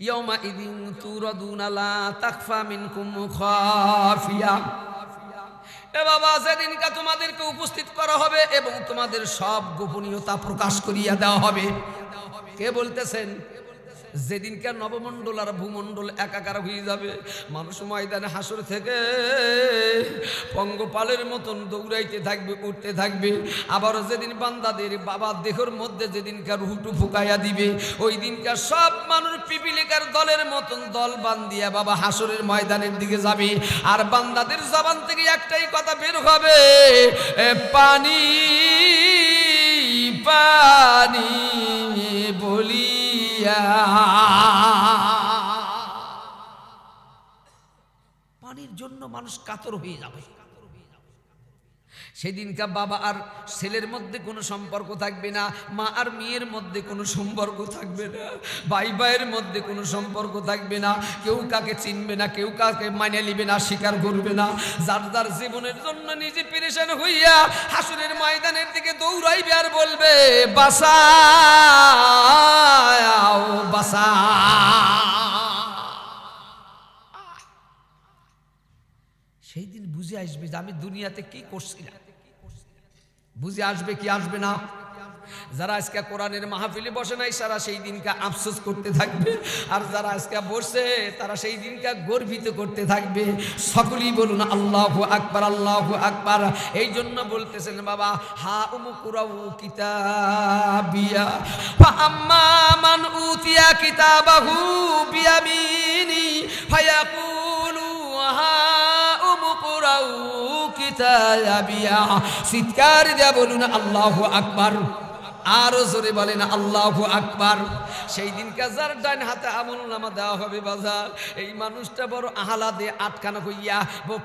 ইয়াউমা ইদিন তুরাদুনা লা তাখফা মিনকুম খাফিয়া। এ বাবা, যেদিনকা তোমাদেরকে উপস্থিত করা হবে এবং তোমাদের সব গোপনীয়তা প্রকাশ করিয়া দেওয়া হবে। কে বলতেছেন? যেদিনকার নবমণ্ডল আর ভূমণ্ডল একাকার হয়ে যাবে, মানুষ ময়দানে হাসর থেকে পঙ্গপালের মতন দৌড়াইতে থাকবে, উঠতে থাকবে। আবার যেদিন বান্দাদের বাবা দেহের মধ্যে যেদিনকার হুটু ফুকাইয়া দিবে, ওই দিনকার সব মানুষ পিপিলিকার দলের মতন দল বান্ধিয়া বাবা হাসরের ময়দানের দিকে যাবে। আর বান্দাদের জবান থেকে একটাই কথা বের হবে, পানি পানি বলিয়া। পানির জন্য মানুষ কাতর হয়ে যাবে। সেদিনকার বাবা আর ছেলের মধ্যে কোনো সম্পর্ক থাকবে না, মা আর মেয়ের মধ্যে কোনো সম্পর্ক থাকবে না, ভাই ভাইয়ের মধ্যে কোনো সম্পর্ক থাকবে না। কেউ কাকে চিনবে না, কেউ কাকে মানে নিবে না, স্বীকার করবে না। যার যার জীবনের জন্য নিজে পেরেশান হইয়া হাসরের ময়দানের দিকে দৌড়াইবে আর বলবে, বাঁচাও বাঁচাও। সেই দিন বুঝে আসবে যে আমি দুনিয়াতে কি করছিলাম। বুঝে আসবে কি আসবে না? যারা আজকে কোরআনের মাহফিলে বসে নাই সারা সেই দিনকে আফসোস করতে থাকবে, আর যারা আজকে বসে তারা সেই দিনকে গর্বিত করতে থাকবে। সকলেই বলুন আল্লাহু আকবার, আল্লাহু আকবার। এই জন্য বলতেছেন বাবা, হা উমকুরাউ কিতাবিয়া ফা আম্মা মান উতিয়া কিতাবাহু বিয়ামিনি ফায়াকুলু হা উমকুরাউ কিতাবিয়া। চিৎকার দিয়া বলুন আল্লাহু আকবার। আরো জোরে বলেন আল্লাহু আকবার। সেই দিনকে যার ডান হাতে আমলনামা দেওয়া হবে বাজার, এই মানুষটা বড় আহ্লাদে আটকানো হইয়া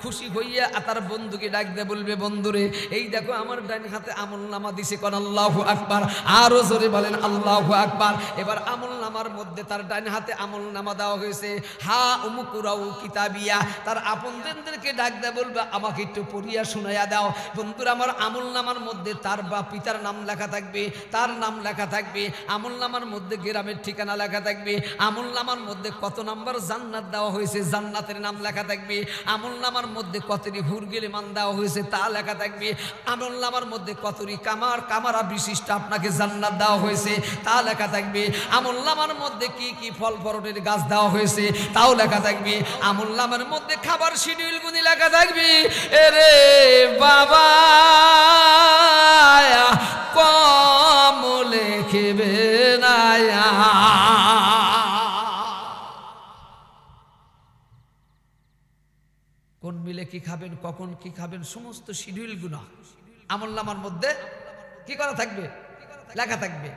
খুশি হইয়া তার বন্ধুকে ডাক দিয়ে বলবে, বন্ধুরে এই দেখো আমার ডান হাতে আমলনামা দিছে, কোন আল্লাহু আকবার। আরো জোরে বলেন আল্লাহু আকবার। এবার আমলনামার মধ্যে তার ডান হাতে আমলনামা দেওয়া হয়েছে, হা উমকুরাউ কিতাবিয়া। তার আপনজনদেরকে ডাক দিয়ে বলবে, আমাকে একটু পড়িয়া শোনাইয়া দাও। বন্ধুরা, আমার আমলনামার মধ্যে তার বা পিতার নাম লেখা থাকবে, তার নাম লেখা থাকবে, আমলনামার মধ্যে গ্রামের ঠিকানা লেখা থাকবে, আমলনামার মধ্যে কত নাম্বার জান্নাত দেওয়া হয়েছে জান্নাতের নাম লেখা থাকবে, আমলনামার মধ্যে কতটি হুরগেল মান দেওয়া হয়েছে তা লেখা থাকবে, আমলনামার মধ্যে কতটি কামারা বিশিষ্ট আপনাকে জান্নাত দেওয়া হয়েছে তা লেখা থাকবে, আমলনামার মধ্যে কি কি ফল ফলনের গাছ দেওয়া হয়েছে তাও লেখা থাকবে, আমলনামার মধ্যে খাবার শিডিউল গুলি লেখা থাকবে। এরে বাবা, কম লেখবে না। কোন মিলে কি খাবেন, কখন কি খাবেন, সমস্ত শিডিউল গুলো আমলনামার মধ্যে কি করা থাকবে, লেখা থাকবে।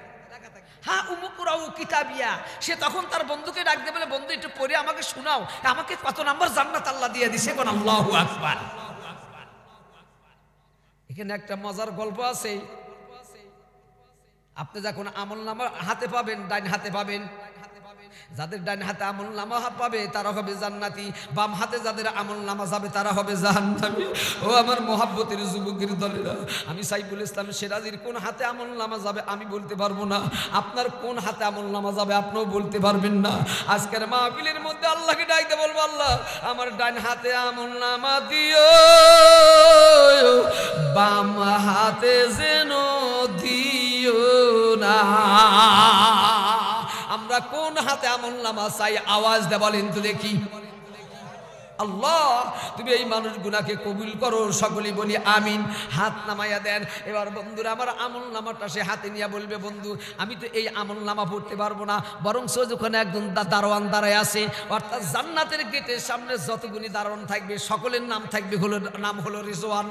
হ্যাঁ, উমকুরাউ কিতাবিয়া। সে তখন তার বন্ধুকে ডাক দেবে, বলে বন্ধু একটু পড়ে আমাকে শোনাও, আমাকে কত নাম্বার জান্নাত আল্লাহ দিয়ে দিছে, কোন আল্লাহু আকবার। এখানে একটা মজার গল্প আছে। আপনি যখন আমলনামা হাতে পাবেন, ডান হাতে পাবেন, যাদের ডান হাতে আমলনামা পাবে তারা হবে জান্নাতি, বাম হাতে যাদের আমলনামা যাবে তারা হবে জাহান্নামী। ও আমার মহাব্বতের যুবকের দলেরা, আমি সাইফুল ইসলাম সিরাজির কোন হাতে আমলনামা যাবে আমি বলতে পারবো না, আপনার কোন হাতে আমলনামা যাবে আপনিও বলতে পারবেন না। আজকের মাহফিলের মধ্যে আল্লাহকে ডাকতে বলবো, আল্লাহ আমার ডান হাতে আমলনামা দিও, বাম হাতে যেন দিও না। আমরা কোন হাতে আমলনামা চাই? আওয়াজ দে বলেন তো দেখি। আল্লাহ তুমি এই মানুষগুলাকে কবুল করো, সকলেই বলি আমিন। হাত নামাইয়া দেন। এবার বন্ধুরা আমার আমলনামাটা সে হাতে নিয়ে বলবে, বন্ধু আমি তো এই আমলনামা পড়তে পারবো না, বরং ওখানে একজন দারোয়ান দাঁড়ায় আছে, অর্থাৎ জান্নাতের গেটের সামনে যতগুলি দারোয়ান থাকবে সকলের নাম থাকবে নাম হলো রিজওয়ান।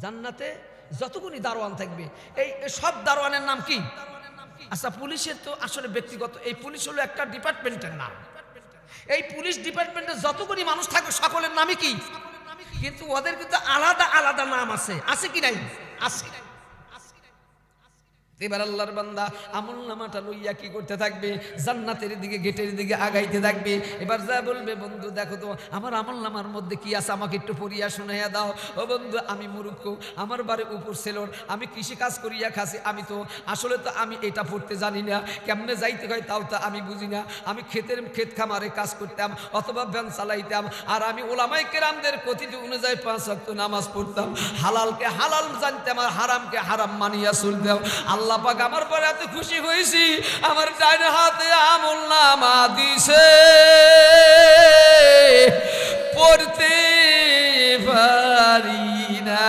জান্নাতে যতগুলি দারোয়ান থাকবে এই সব দারোয়ানের নাম কি? আচ্ছা, পুলিশের তো আসলে ব্যক্তিগত, এই পুলিশ হলো একটা ডিপার্টমেন্টের নাম। এই পুলিশ ডিপার্টমেন্টে যতগুলি মানুষ থাকবে সকলের নামই কি? কিন্তু ওদের কিন্তু আলাদা আলাদা নাম আছে, আছে কি নাই? আছে। এবার আল্লাহর বান্দা আমল নামাটা লইয়া কি করতে থাকবে, জান্নাতের দিকে, গেটের দিকে আগাইতে থাকবে। এবার যা বলবে, বন্ধু দেখো তো আমার আমল নামার মধ্যে কি আছে, আমাকে একটু পড়িয়া শুনাইয়া দাও। ও বন্ধু, আমি মূর্খ, আমার বাড়ি উপর ছেলর, আমি কৃষি কাজ করিয়া খাসি, আমি তো আসলে তো আমি এটা পড়তে জানি না, কেমনে যাইতে হয় তাও তো আমি বুঝি না। আমি ক্ষেত খামারে কাজ করতাম অথবা ভ্যান চালাইতাম, আর আমি ওলামায়ে কেরামদের কথিত অনুযায়ী 5 ওয়াক্ত নামাজ পড়তাম, হালালকে হালাল জানতাম আর হারামকে হারাম মানিয়া চলতাম। আল্লাহ পাক আমার পরে এত খুশি হয়েছি, আমার ডান হাতে আমল নামা দিছে, পড়তে পারি না।